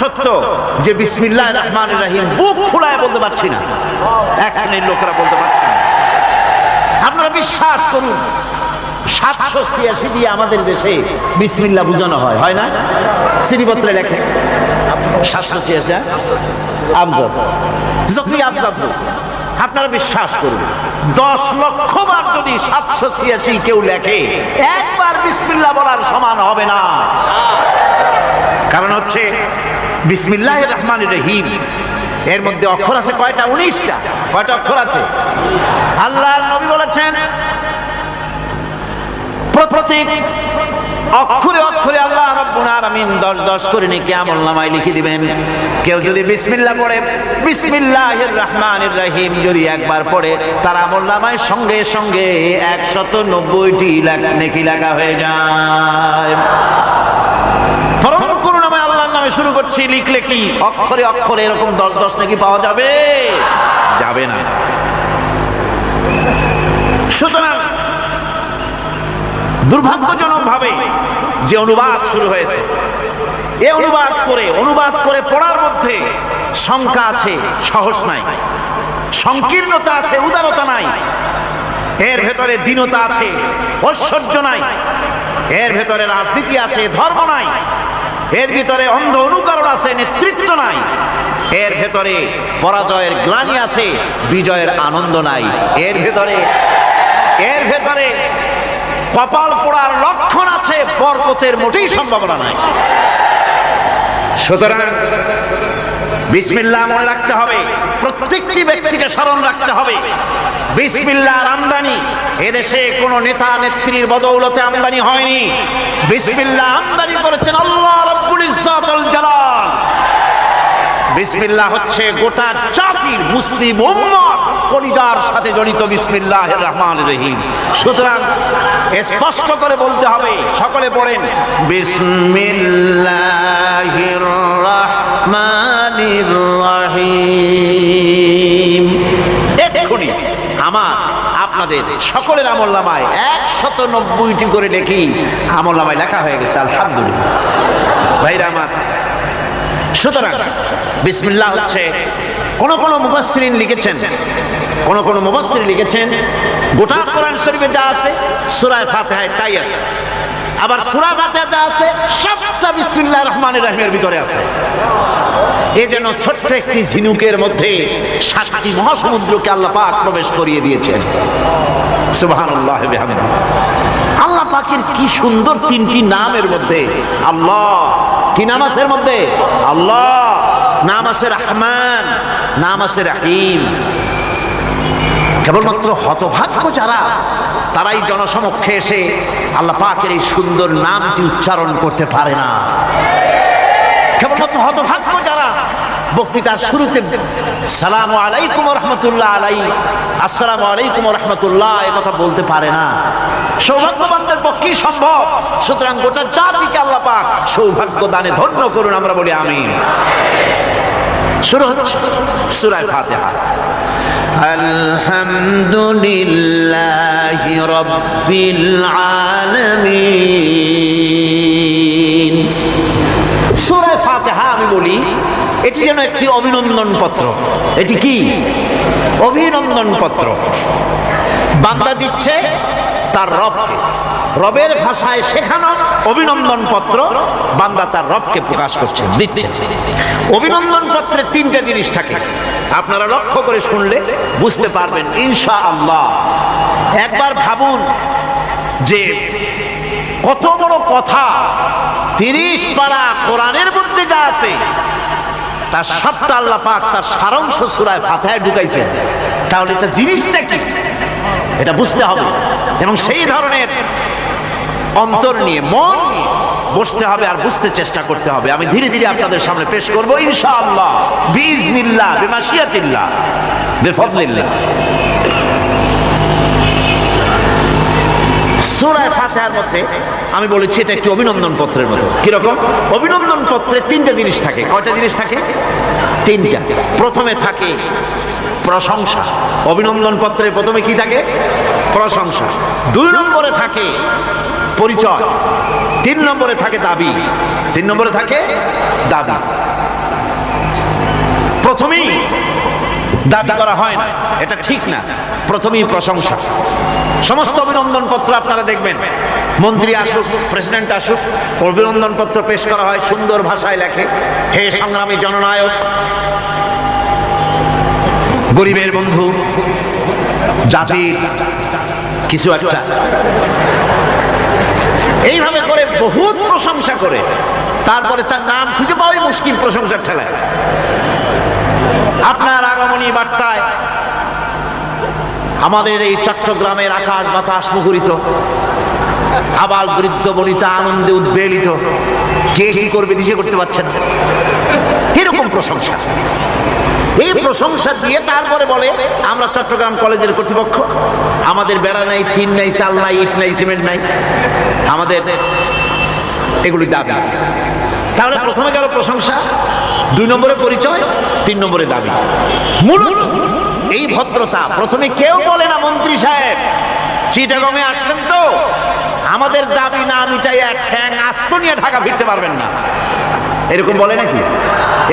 সত্য যে বিসমিল্লাহির রহমানির রহিম বুক ফুলায় বলতে পারছি না, এক শ্রেণীর লোকেরা বলতে পারছে না। আপনারা বিশ্বাস করুন, 786 দিয়ে আমাদের দেশে বিসমিল্লাহ বুঝানো হয়, হয় না? শ্রেণীপত্রে লেখে 786 আমজাদ যতই আমজাদ হোক। আপনারা বিশ্বাস করুন, 10 লক্ষ বার যদি 786 কেউ লেখে, একবার বিসমিল্লাহ বলার সমান হবে না। কারণ হচ্ছে বিসমিল্লাহির রহমানির রহিম এর মধ্যে অক্ষর আছে কয়টা? 19টা। কয়টা অক্ষর আছে? আল্লাহর নবী বলেছেন প্রত্যেক অক্ষরে অক্ষরে আল্লাহ রাব্বুল আলামিন 10 করে নেকি আমলনামায় লিখে দিবেন। কেউ যদি বিসমিল্লাহ পড়ে, বিসমিল্লাহির রহমানির রহিম যদি একবার পড়ে, তার আমলনামায় সঙ্গে সঙ্গে 190টি নেকি লেখা হয়ে যায়। শুরু করছি, লিখলে কি অক্ষরে অক্ষরে এরকম 10 নাকি পাওয়া যাবে? যাবে না। সুতরাং দুর্ভাগ্যজনক ভাবে যে অনুবাদ শুরু হয়েছে, এই অনুবাদ করে পড়ার মধ্যে সংখ্যা আছে, সহজ নাই, সংকীর্ণতা আছে, উদারতা নাই, এর ভেতরে দীনতা আছে, ঐশ্বর্য নাই, এর ভেতরে রাজনীতি আছে, ধর্ম নাই, এর ভিতরে অন্ধ অনুকরণ আছে, নেতৃত্ব নাই, এর ভেতরে পরাজয়ের গ্লানি আছে, বিজয়ের আনন্দ নাই, এর ভেতরে কপাল পোড়ার লক্ষণ আছে, বরকতের মোটেই সম্ভাবনা নাই। সুতরাং বিসমিল্লাহ মনে রাখতে হবে, প্রত্যেকটি ব্যক্তিকে স্মরণ রাখতে হবে। বিসমিল্লাহর আমদানি এদেশে কোন নেতা নেত্রীর বদৌলতে আমদানি হয়নি। বিসমিল্লাহ আমদানি করেছেন আল্লাহ রাব্বুল ইজ্জত ওয়াল জালাল। বিসমিল্লাহ হচ্ছে গোটা জাতির মুসলিম উম্মত কলিজার সাথে জড়িত বিসমিল্লাহির রহমানির রহিম। সুতরাং স্পষ্ট করে বলতে হবে, সকলে পড়েন বিসমিল্লাহির রহমানির রহিম। এক্ষুনি আমার আপনাদের সকলের আমলনামায় 190টি করে দেখি আমলনামায় লেখা হয়ে গেছে, আলহামদুলিল্লাহ ভাইরা আমার। সুতরাং বিসমিল্লাহ হচ্ছে কোন মুফাসসিরিন লিখেছেন গোটা কোরআন শরীফে যা আছে সূরা ফাতিহায় তাই আছে, আবার সূরা ফাতিহা যা আছে সবটা বিসমিল্লাহির রহমানির রহিমের ভিতরে আছে। এই যেন ছোট্ট একটি ঝিনুকের মধ্যে 7টি মহাসমুদ্রকে আল্লাহ পাক প্রবেশ করিয়ে দিয়েছেন। সুবহানাল্লাহ বিহামদিহি। আল্লাহ পাকের কি সুন্দর 3টি নামের মধ্যে আল্লাহ। কি নাম আছে এর মধ্যে? আল্লাহ। নাম আছে রহমান, নাম আছে রহিম। কেবলমাত্র হতভাগ্য যারা, তারাই জনসমক্ষে এসে আল্লাহ পাকের এই সুন্দর নামটি উচ্চারণ করতে পারে না। কেবলমাত্র হতভাগ্য যারা বক্তৃতার শুরুতে সালামু আলাইকুম ওয়া রাহমাতুল্লাহ আসসালামু আলাইকুম ওয়া রাহমাতুল্লাহ এই কথা বলতে পারে না। সৌভাগ্যবানদের পক্ষেই সম্ভব। সুতরাং গোটা জাতিকে আল্লাহ পাক সৌভাগ্য দানে ধন্য করুন, আমরা বলি আমিন। শুরু হচ্ছে সূরা ফাতিহা। আলহামদুলিল্লাহি রাব্বিল আলামিন। সূরা ফাতিহা আমি বলি এটি যেন একটি অভিনন্দন পত্র। এটি কি? অভিনন্দন পত্র। বান্দা দিচ্ছে তার রবকে, রবের ভাষায় শেখানো অভিনন্দন পত্র বান্দা তার রবকে প্রকাশ করছে, দিচ্ছে। অভিনন্দন পত্রে 3টা জিনিস থাকে, আপনারা লক্ষ্য করে শুনলে বুঝতে পারবেন ইনশাআল্লাহ। একবার ভাবুন যে কত বড় কথা 30 পারা কোরআনের মধ্যে যা আছে তার সবটা আল্লাহ পাক তার সারাংশ সূরা ফাতিহায় ঢুকাইছে। তাহলে এটা জিনিসটা কি এটা বুঝতে হবে, এবং সেই ধরনের অন্তর নিয়ে মন নিয়ে বসতে হবে আর বুঝতে চেষ্টা করতে হবে। আমি ধীরে ধীরে আপনাদের সামনে পেশ করব ইনশাআল্লাহ, বিইজনিল্লাহ, বিমাশিয়াতিল্লাহ, বিফদলিল্লাহ। সূরা ফাতিহার মধ্যে আমি বলেছি এটা একটি অভিনন্দন পত্রের মতো। কিরকম? অভিনন্দন পত্রে 3টা জিনিস থাকে। কয়টা জিনিস থাকে? 3টা। প্রথমে থাকে প্রশংসা। অভিনন্দন পত্রের প্রথমে কি থাকে? প্রশংসা। 2 নম্বরে থাকে পরিচয়, 3 নম্বরে থাকে দাবি। প্রথমেই দাবি করা হয় না, এটা ঠিক না। প্রথমেই প্রশংসা। সমস্ত অভিনন্দন পত্র আপনারা দেখবেন, মন্ত্রী আসুক, প্রেসিডেন্ট আসুক, অভিনন্দন পত্র পেশ করা হয়, সুন্দর ভাষায় লেখে, হে সংগ্রামী জননায়ক, গরিবের বন্ধু, জাতির কিছু একটা, এইভাবে করে বহুত প্রশংসা করে তারপরে তার নাম খুঁজে পাওয়াই মুশকিল প্রশংসার ঠেলায়। আপনার আগমনী বার্তায় আমাদের এই চট্টগ্রামের আকাশ বাতাস মুখরিত, আবাল বৃদ্ধ বনিতা আনন্দে উদ্বেলিত, কে কি করবে দিশে করতে পারছেন না, এরকম প্রশংসা। এই প্রশংসা দিয়ে তারপরে বলে আমরা চট্টগ্রাম কলেজের কর্তৃপক্ষ, আমাদের বেড়া নাই, টিন নাই, চাল নাই, ইট নাই, সিমেন্ট নাই, আমাদের এগুলি দাবি। তাহলে প্রথমে গেল প্রশংসা, 2 নম্বরে পরিচয়, 3 নম্বরে দাবি। মূলত এই ভদ্রতা প্রথমে কেউ বলে না, মন্ত্রী সাহেব চিটাগংয়ে আসছেন তো, আমাদের দাবি না মিটাইয়া ঠ্যাং আস্ত নিয়ে ঢাকা ফিরতে পারবেন না, এরকম বলে নাকি?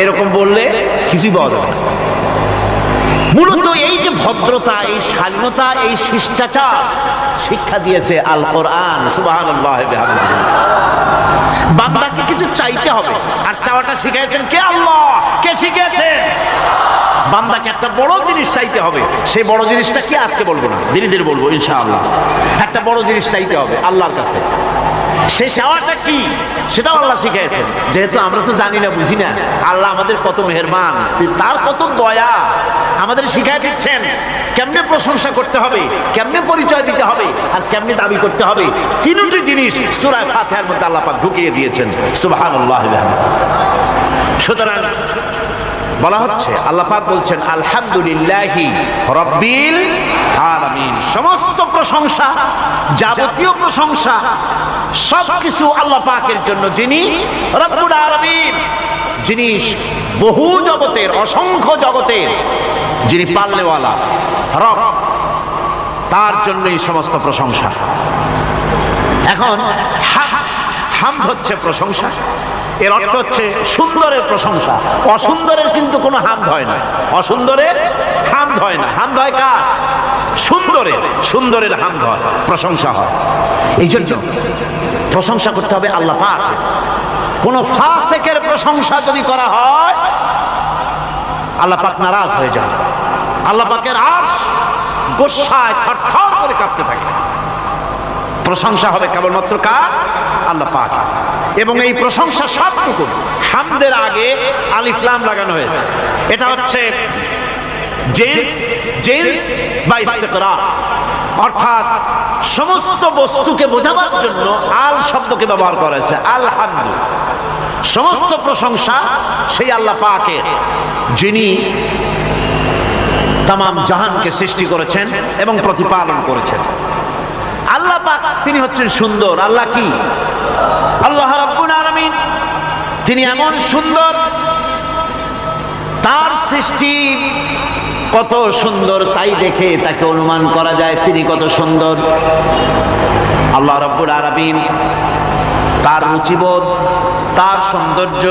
এরকম বললে কিছুই পাওয়া যাবে না। মূলত এই যে ভদ্রতা, এই শালীনতা, এই শিষ্টাচার শিক্ষা দিয়েছে আল কোরআন। সুবহানাল্লাহ বিহামদিহি। বান্দাকে কিছু চাইতে হবে, আর চাওয়াটা শিখাইছেন কে? আল্লাহ। কে শিখিয়েছেন? বান্দাকে একটা বড় জিনিস চাইতে হবে। সেই বড় জিনিসটা কি আজকে বলবো না, ধীরে ধীরে বলবো ইনশাআল্লাহ। একটা বড় জিনিস চাইতে হবে আল্লাহর কাছে। সেই চাওয়াটা কি সেটাও আল্লাহ শিখিয়েছেন। যেহেতু আমরা তো জানি না, বুঝি না, আল্লাহ আমাদের কত মেহেরবান, তার কত দয়া, আমাদের শিখাই দিচ্ছেন কেমনে প্রশংসা করতে হবে, কেমনে পরিচয় দিতে হবে, আর কেমনে দাবি করতে হবে। 3টি জিনিস সূরা ফাতিহার মধ্যে আল্লাহ পাক ঢুকিয়ে দিয়েছেন। সুবহানাল্লাহ। সুতরাং বলা হচ্ছে, আল্লাহ পাক বলছেন আলহামদুলিল্লাহি রাব্বিল আলামিন। সমস্ত প্রশংসা, যাবতীয় প্রশংসা সবকিছু আল্লাহ পাকের জন্য, যিনি রব্বুল আলামিন, যিনি বহু জগতের, অসংখ্য জগতের, যিনি পাল্লেওয়ালা রব, তার জন্যই সমস্ত প্রশংসা। এখন হামদ হচ্ছে প্রশংসা, এর অর্থ হচ্ছে সুন্দরের প্রশংসা। অসুন্দরের কিন্তু কোনো হামদ হয় না, অসুন্দরের হামদ হয় না। হামদ হয় কার? সুন্দরের। সুন্দরের হামদ হয়, প্রশংসা হয়। এই জন্য প্রশংসা করতে হবে আল্লাহ পাক। কোন ফাসিকের প্রশংসা যদি করা হয় আল্লাহ পাক নারাজ হয়ে যান। আল্লাহ পাকের আরশ গোসায় থরথর করে কাঁপতে থাকে। প্রশংসা হবে কেবলমাত্র কার? আল্লাহ পাক। এবং এই প্রশংসা সবটুকু হামদের আগে আলিফ লাম লাগানো হয়েছে। এটা হচ্ছে জিনস বা ইস্তিকরার, অর্থাৎ সমস্ত বস্তুকে বোঝাবার জন্য আল শব্দকে ব্যবহার করা হয়েছে। আলহামদু, সমস্ত প্রশংসা সেই আল্লাহ পাকের, যিনি তামাম জাহানকে সৃষ্টি করেছেন এবং প্রতিপালন করেছেন। আল্লাহ পাক তিনি হচ্ছেন সুন্দর। আল্লাহ কি? আল্লাহ রাব্বুল আলামিন, তিনি এমন সুন্দর, তার সৃষ্টি কত সুন্দর, তাই দেখে তাকে অনুমান করা যায় তিনি কত সুন্দর। আল্লাহ রাব্বুল আলামিন, তার রুচিবোধ, তার সৌন্দর্য,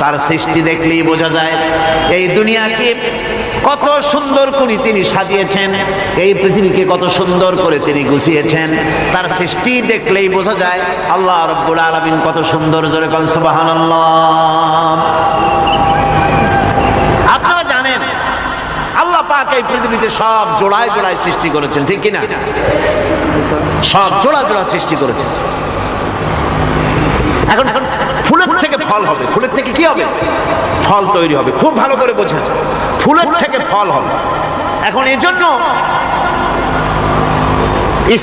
তার সৃষ্টি দেখলেই বোঝা যায়। এই দুনিয়াকে কত সুন্দর করে তিনি সাজিয়েছেন, এই পৃথিবীকে কত সুন্দর করে তিনি গুছিয়েছেন, তার সৃষ্টি দেখলেই বোঝা যায় আল্লাহ রাব্বুল আলামিন কত সুন্দর। জোরে বলেন সুবহানাল্লাহ। আপনারা জানেন আল্লাহ পাক এই পৃথিবীতে সব জোড়ায় জোড়ায় সৃষ্টি করেছেন, ঠিক কিনা? সব জোড়া জোড়া সৃষ্টি করেছেন। এখন ফুলের থেকে ফল হবে, ফুলের থেকে কি হবে? ফল তৈরি হবে। খুব ভালো করে বোঝেন, ফুলের থেকে ফল হবে। এখন এই জন্য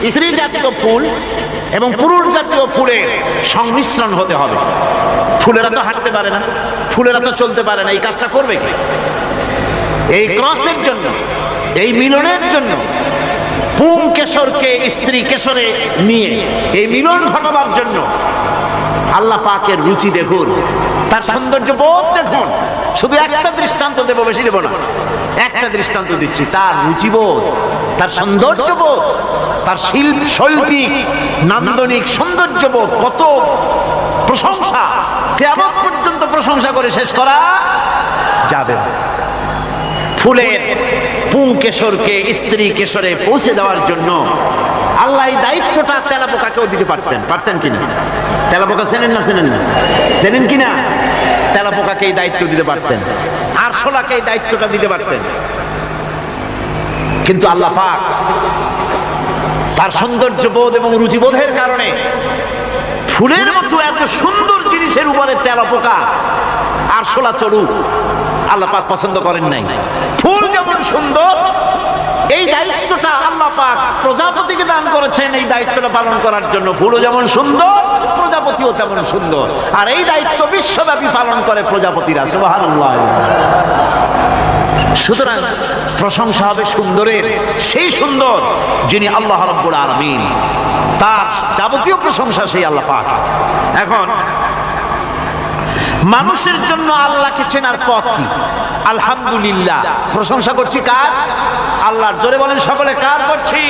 স্ত্রী জাতীয় ফুল এবং পুরুষ জাতীয় ফুলের সংমিশ্রণ হতে হবে। ফুলেরা তো হাঁটতে পারে না, ফুলেরা তো চলতে পারে না, এই কাজটা করবে কি? এই ক্রসের জন্য, এই মিলনের জন্য পুং কেশরকে স্ত্রী কেশরে নিয়ে এই মিলন ঘটাবার জন্য আল্লাহ পাকের রুচি দেখুন, তার সৌন্দর্য বোধ দেখুন। শুধু একটা দৃষ্টান্ত দেব, বেশি দেব না, একটা দৃষ্টান্ত দিচ্ছি। তার রুচিবোধ, তার সৌন্দর্যবোধ, তার শৈল্পিক নান্দনিক সৌন্দর্যবোধ, কত প্রশংসা, কিয়ামত পর্যন্ত প্রশংসা করে শেষ করা যাবে না। ফুলের পুংকেশরকে স্ত্রী কেশরে পৌঁছে দেওয়ার জন্য আল্লাহ এই দায়িত্বটা তেলাপোকাকেও দিতে পারতেন কিনা? তেলাপোকা চেনেন না? চেনেন কিনা? তেলাপোকাকে এই দায়িত্ব দিতে পারতেন, আরশোলাকে এই দায়িত্বটা দিতে পারতেন। কিন্তু আল্লাহ পাক তার সৌন্দর্য বোধ এবং রুচিবোধের কারণে ফুলের মতো এত সুন্দর জিনিসের উপরে তেলাপোকা আরশোলা চড়ুক আল্লাহ পাক পছন্দ করেন নাই। ফুল যেমন সুন্দর, এই দায়িত্বটা আল্লাহ পাক প্রজাপতিকে দান করেছেন এই দায়িত্বটা পালন করার জন্য। ফুলও যেমন সুন্দর, প্রজাপতিও তেমন সুন্দর। আর এই দায়িত্ব বিশ্বব্যাপী পালন করে প্রজাপতিরা। সুবহানাল্লাহ। সুতরাং প্রশংসা হবে সুন্দরের, সেই সুন্দর যিনি আল্লাহ রাব্বুল আলামিন, তার যাবতীয় প্রশংসা সেই আল্লাহ পাক। এখন মানুষের জন্য আল্লাহকে চেনার পথ কি? আলহামদুলিল্লাহ। প্রশংসা করছি কার? আল্লাহর। জোরে বলেন সকলে, কার করছি?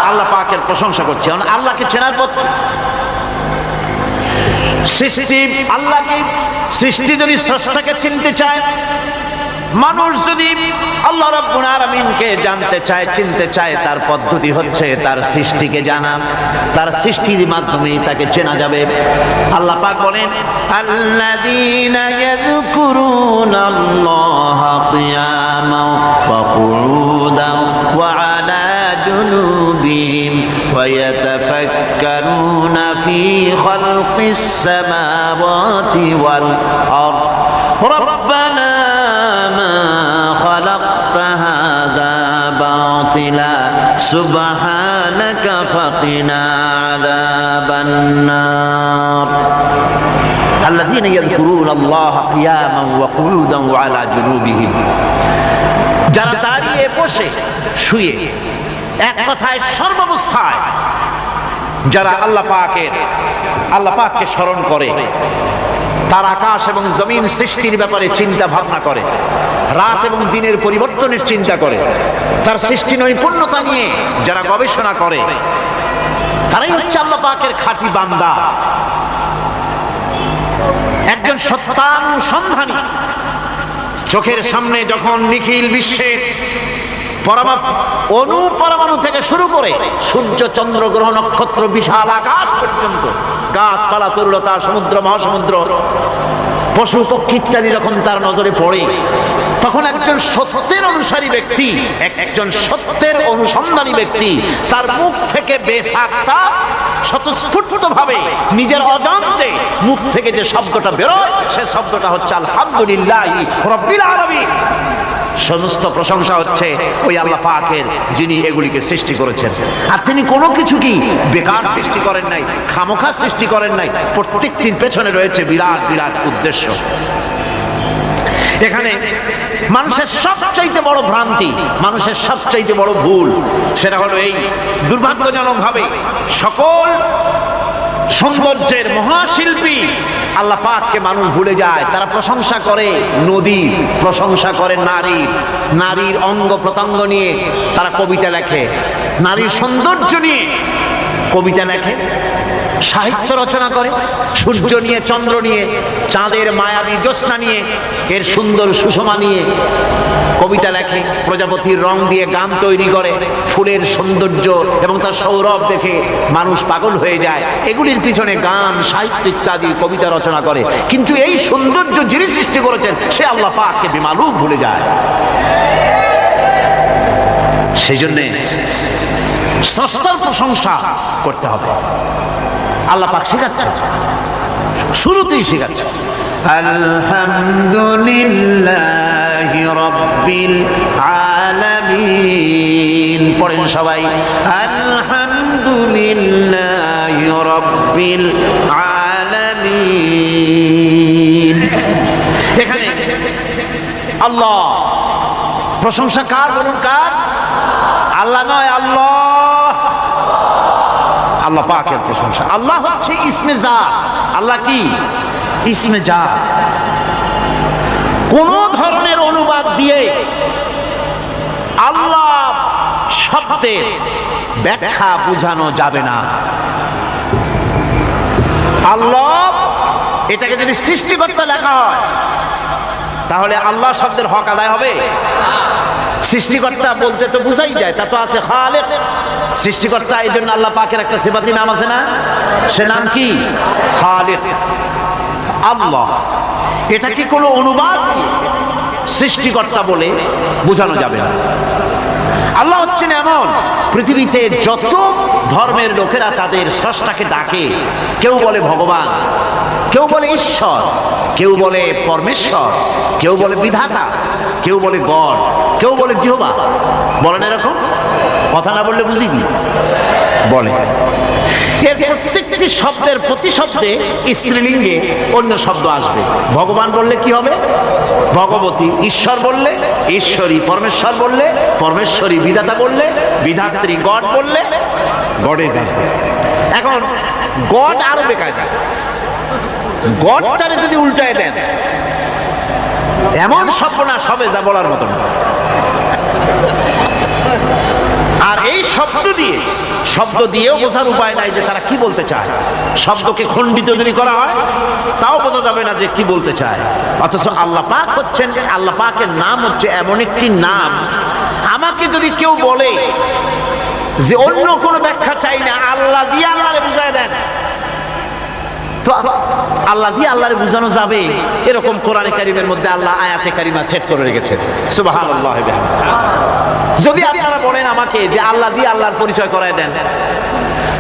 আল্লাহ পাকের প্রশংসা করছি। আল্লাহকে চেনার পথ সৃষ্টি, আল্লাহকে সৃষ্টি যদি স্রষ্টাকে চিনতে চায়, মানুষ যদি আল্লাহ রাব্বুল আলামিনকে জানতে চায়, চিনতে চায়, তার পদ্ধতি হচ্ছে তার সৃষ্টিকে জানা। তার সৃষ্টির মাধ্যমেই তাকে চেনা যাবে। আল্লাহ পাক বলেন, আল্লাযীনা ইয়াযকুরুনাল্লাহা কিয়ামান ওয়া কুউদান ওয়া আলা জুনুবিহিম ওয়া ইয়াতাফাক্কারুনা ফী খালকিস সামাওয়াতি ওয়াল আরদ রাব্বানা সুবহানাকা ফাকিনা আযাবান্নার। আল্লাযীনা ইয়াযকুরুনাল্লাহা কিয়ামান ওয়া কুউদান ওয়া আলা জুনুবিহিম, যারা দাঁড়িয়ে বসে শুয়ে, এক কথায় সর্বাবস্থায় যারা আল্লাহ পাককে স্মরণ করে, তার আকাশ এবং জমিন সৃষ্টির ব্যাপারে চিন্তা ভাবনা করে, রাত এবং দিনের পরিবর্তনের চিন্তা করে, তার সৃষ্টি নৈপুণ্যতা নিয়ে যারা গবেষণা করে, তারাই হচ্ছে আল্লাহ পাকের খাঁটি বান্দা। একজন সত্যানুসন্ধানী। চোখের সামনে যখন নিখিল বিশ্বের পরমাণু থেকে শুরু করে সূর্য, চন্দ্র, গ্রহ, নক্ষত্র, বিশাল আকাশ পর্যন্ত, গাছপালা, তরুলতা, সমুদ্র, মহাসমুদ্র, পশু পক্ষী ইত্যাদি যখন তার নজরে পড়ে, তখন একজন সত্যের অনুসারী ব্যক্তি, একজন সত্যের অনুসন্ধানী ব্যক্তি, তার মুখ থেকে বেসাক্তা স্বতঃস্ফূর্ত ভাবে নিজের অজান্তে মুখ থেকে যে শব্দটা বেরোয়, সে শব্দটা হচ্ছে আলহামদুলিল্লাহি রাব্বিল আলামিন। সমস্ত প্রশংসা হচ্ছে ওই আল্লাহ পাকের, যিনি এগুলিকে সৃষ্টি করেছেন। আর তিনি কোনো কিছু কি বেকার সৃষ্টি করেন নাই, খামোখা সৃষ্টি করেন নাই। প্রত্যেকটির পেছনে রয়েছে বিরাট বিরাট উদ্দেশ্য। এখানে মানুষের সবচাইতে বড় ভ্রান্তি, মানুষের সবচাইতে বড় ভুল, সেটা হলো এই, দুর্ভাগ্যজনক ভাবে সকল সৌন্দর্যের মহাশিল্পী আল্লাহ পাককে মানুষ ভুলে যায়। তারা প্রশংসা করে নদীর, প্রশংসা করে নারীর অঙ্গ প্রত্যঙ্গ নিয়ে তারা কবিতা লেখে, নারীর সৌন্দর্য নিয়ে কবিতা লেখে, সাহিত্য রচনা করে, সূর্য নিয়ে, চন্দ্র নিয়ে, চাঁদের মায়াবী জ্যোৎস্না নিয়ে, এর সুন্দর সুষমা নিয়ে কবিতা লেখে, প্রজাপতির রং দিয়ে গান তৈরি করে, ফুলের সৌন্দর্য এবং তার সৌরভ দেখে মানুষ পাগল হয়ে যায়। এগুলির পিছনে গান, সাহিত্য ইত্যাদি কবিতা রচনা করে। কিন্তু এই সৌন্দর্য যিনি সৃষ্টি করেছেন সে আল্লাহ পাককে বেমালুম ভুলে যায়। সেই জন্যে স্রষ্টার প্রশংসা করতে হবে। আল্লাহ পাক শেখাচ্ছে, শুরুতেই শেখাচ্ছে আলহামদুলিল্লাহি রাব্বিল আলামিন। পড়েন সবাই, আলহামদুলিল্লাহি রাব্বিল আলামিন। এখানে আল্লাহ প্রশংসা কার? বলুন কার? আল্লাহ নয়, আল্লাহ পাকের প্রশংসা। আল্লাহ হচ্ছে ইসমে জাত। আল্লাহ কি? ইসমে জাত। কোন ধরনের অনুবাদ দিয়ে আল্লাহ শব্দের ব্যাখ্যা বোঝানো যাবে না। আল্লাহ এটাকে যদি সৃষ্টিকর্তা লেখা হয় তাহলে আল্লাহ শব্দের হক আদায় হবে? সৃষ্টিকর্তা বলতে তো বুঝাই যায়, তা তো আছে খালেক, সৃষ্টিকর্তা। এই জন্য আল্লাহ পাকের একটা সিফাতি নাম আছে না, সে নাম কি? খালেক। আল্লাহ, এটা কি কোনো অনুবাদ সৃষ্টিকর্তা বলে বোঝানো যাবে না। আল্লাহ হচ্ছেন এমন, পৃথিবীতে যত ধর্মের লোকেরা তাদের স্রষ্টাকে ডাকে, কেউ বলে ভগবান, কেউ বলে ঈশ্বর, কেউ বলে পরমেশ্বর, কেউ বলে বিধাতা, কেউ বলে গড, কেউ বলে জিহ্বা। বলেন এরকম? কথা না বললে বুঝি কি বলে। এর প্রত্যেকটি শব্দের প্রতিশব্দে স্ত্রীলিঙ্গে অন্য শব্দ আসবে। ভগবান বললে কি হবে? ভগবতী। ঈশ্বর বললে ঈশ্বরী। পরমেশ্বর বললে পরমেশ্বরী। বিধাতা বললে বিধাত্রী। গড বললে গডে যাবে। এখন গড আরো বেকায়দা। গডটারে যদি উল্টায় দেন, এমন সর্বনাশ হবে যা বলার মতো না। আর এই শব্দ দিয়েও বোঝার উপায় নাই যে তারা কি বলতে চায়। শব্দকে খণ্ডিত যদি করা হয় তাও বোঝা যাবে না যে কি বলতে চায়। অথচ আল্লাহ পাক হচ্ছেন, আল্লাহ পাকের নাম হচ্ছে এমন একটি নাম, আমাকে যদি কেউ বলে যে অন্য কোনো ব্যাখ্যা চাই না, আল্লাহ দিয়ে আল্লাহরে বুঝায় দেন, তো আল্লাহ দিয়ে আল্লাহরে বুঝানো যাবে। এরকম কোরআনে কারিমের মধ্যে আল্লাহ আয়াতে কারিমা সেট করে রেখেছেন। সুবহানাল্লাহ। যদি আপনারা বলেন আমাকে যে আল্লাহ দিয়ে আল্লাহর পরিচয় করায় দেন,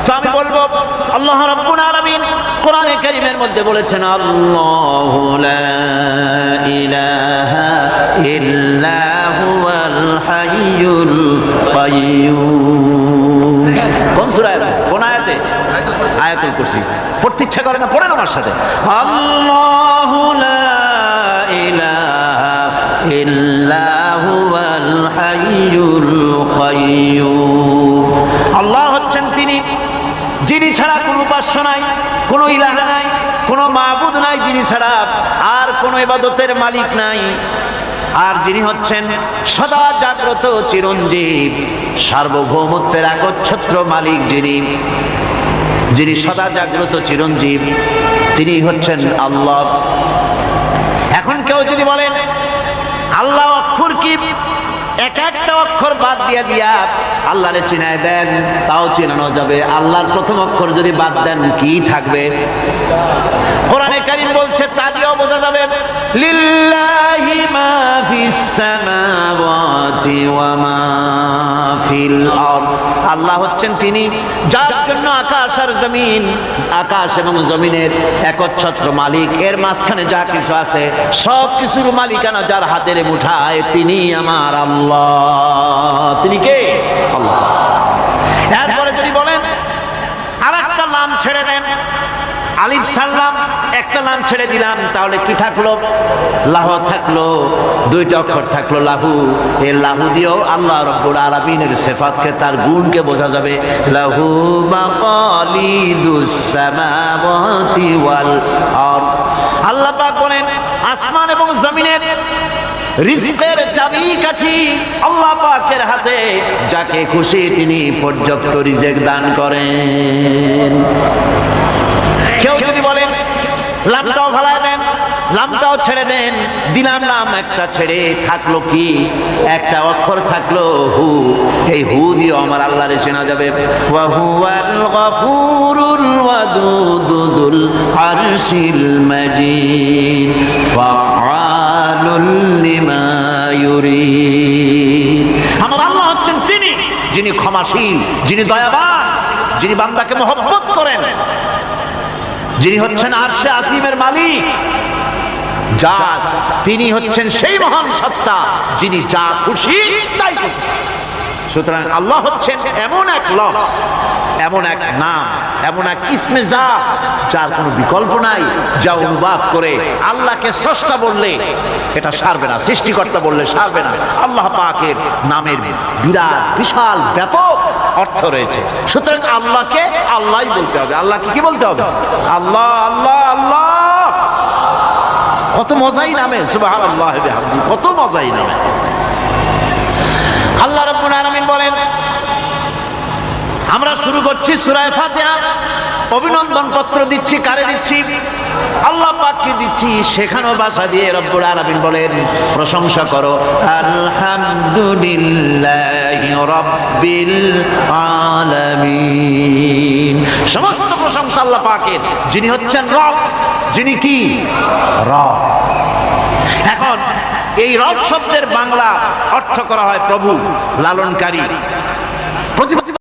তো আমি বলবো আল্লাহ রাব্বুল আলামিন কোরআনে কারিমের মধ্যে বলেছেন, আল্লাহু লা ইলাহা ইল্লা হুয়াল হাইয়ুল কাইয়্যুম। কোন সূরা আছে? কোন আয়াতে? আয়াতুল কুরসি। পড়তে ইচ্ছা করে না? পড়েন আমার সাথে। আল্লাহু লা ইলাহা ইল্লা হুয়াল হাইয়ুল কাইয়্যুম। আল্লাহ হচ্ছেন তিনি, যিনি ছাড়া কোনো উপাস্য নাই, কোনো ইলাহা নাই, কোনো মাবুদ নাই, যিনি ছাড়া আর কোনো ইবাদতের মালিক নাই। আর যিনি হচ্ছেন সদা জাগ্রত চিরঞ্জীব, সার্বভৌমত্বের একচ্ছত্র মালিক, যিনি সদা জাগ্রত চিরঞ্জীব, তিনি হচ্ছেন আল্লাহ। এখন কেউ যদি বলেন আল্লাহ অক্ষর কি, এক একটা অক্ষর বাদ দিয়া আল্লাহরে চিনায় দেন, তাও চিনানো যাবে। আল্লাহর প্রথম অক্ষর যদি বাদ দেন কি থাকবে? কোরআনে কারীম বলছে তা দিয়েও বোঝা যাবে। লিল্লাহি মা ফিস সামাওয়াতি ওয়া মা ফিল আরদ। আল্লাহ হচ্ছেন তিনি, যার জন্য আকাশ আর জমিন, আকাশ এবং জমিনের একচ্ছত্র মালিক। এর মাঝখানে যা কিছু আছে সব কিছুর মালিকানা যার হাতের মুঠায়, তিনি আমার আল্লাহ। তিনি কে? আল্লাহ। এরপরে যদি বলেন আর একটা নাম ছেড়ে দেন, আলিফ সাল্লাম একটা নাম ছেড়ে দিলাম, তাহলে কি থাকলো? লাহ থাকলো, দুইটা অক্ষর থাকলো লাহু। এই লাহু দিয়েও আল্লাহ রাব্বুল আলামিনের সিফাতকে, তার গুণকে বোঝা যাবে। লাহু মাকালিদুস সামাওয়াতি ওয়াল আরদ। আল্লাহ পাক বলেন আসমান এবং জমিনের রিজকের চাবিকাঠি আল্লাহ পাকের হাতে, যাকে খুশি তিনি পর্যাপ্ত রিজেক দান করেন। কেউ যদি বলেন লামটাও ভালায় দেন, লামটাও ছেড়ে দেন, দিলাম নাম একটা ছেড়ে, থাকলো কি? একটা অক্ষর থাকলো হু। এই হু দিয়ে আমার আল্লাহরে চেনা যাবে। ওয়া হুয়াল গফুরুল ওয়াদুদুল আরশিল মাজিদ ফাআলুল লিমা ইউরিদ। আমার আল্লাহ হচ্ছেন তিনি, যিনি ক্ষমাশীল, যিনি দয়াবান, যিনি বান্দাকে মহব্বত করেন, যিনি হচ্ছেন আরশে আজিমের মালিক। যা তিনি হচ্ছেন সেই মহান সত্তা, যিনি যা খুশি তাই করবেন। সুতরাং আল্লাহ হচ্ছেন এমন এক লফজ, এমন এক নাম, এমন এক ইসমে জাত, যার কোনো বিকল্প নাই, যা অনুবাদ করে আল্লাহকে স্রষ্টা বললে এটা সারবে না, সৃষ্টিকর্তা বললে সারবে না। আল্লাহ পাকের নামের বিরাট বিশাল ব্যাপক অর্থ রয়েছে। সুতরাং আল্লাহকে আল্লাহই বলতে হবে। আল্লাহকে কি বলতে হবে? আল্লাহ আল্লাহ আল্লাহ। কত মজাই নামে, সুবহানাল্লাহ বিহামদি, কত মজাই নামে। আল্লাহ রাব্বুল আলামিন বলেন, আমরা শুরু করছি সূরা ফাতিহা। অভিনন্দন পত্র দিচ্ছি, কারে দিচ্ছি? আল্লাহ পাককে দিচ্ছি। সেখানেও ভাষা দিয়ে রব্বুল আলামিন বলেন প্রশংসা করো, আলহামদুলিল্লাহি রাব্বিল আলামিন। সমস্ত প্রশংসা আল্লাহ পাকের, যিনি হচ্ছেন রব। যিনি কি? রব। এখন এই রব শব্দের বাংলা অর্থ করা হয় প্রভু, লালনকারী।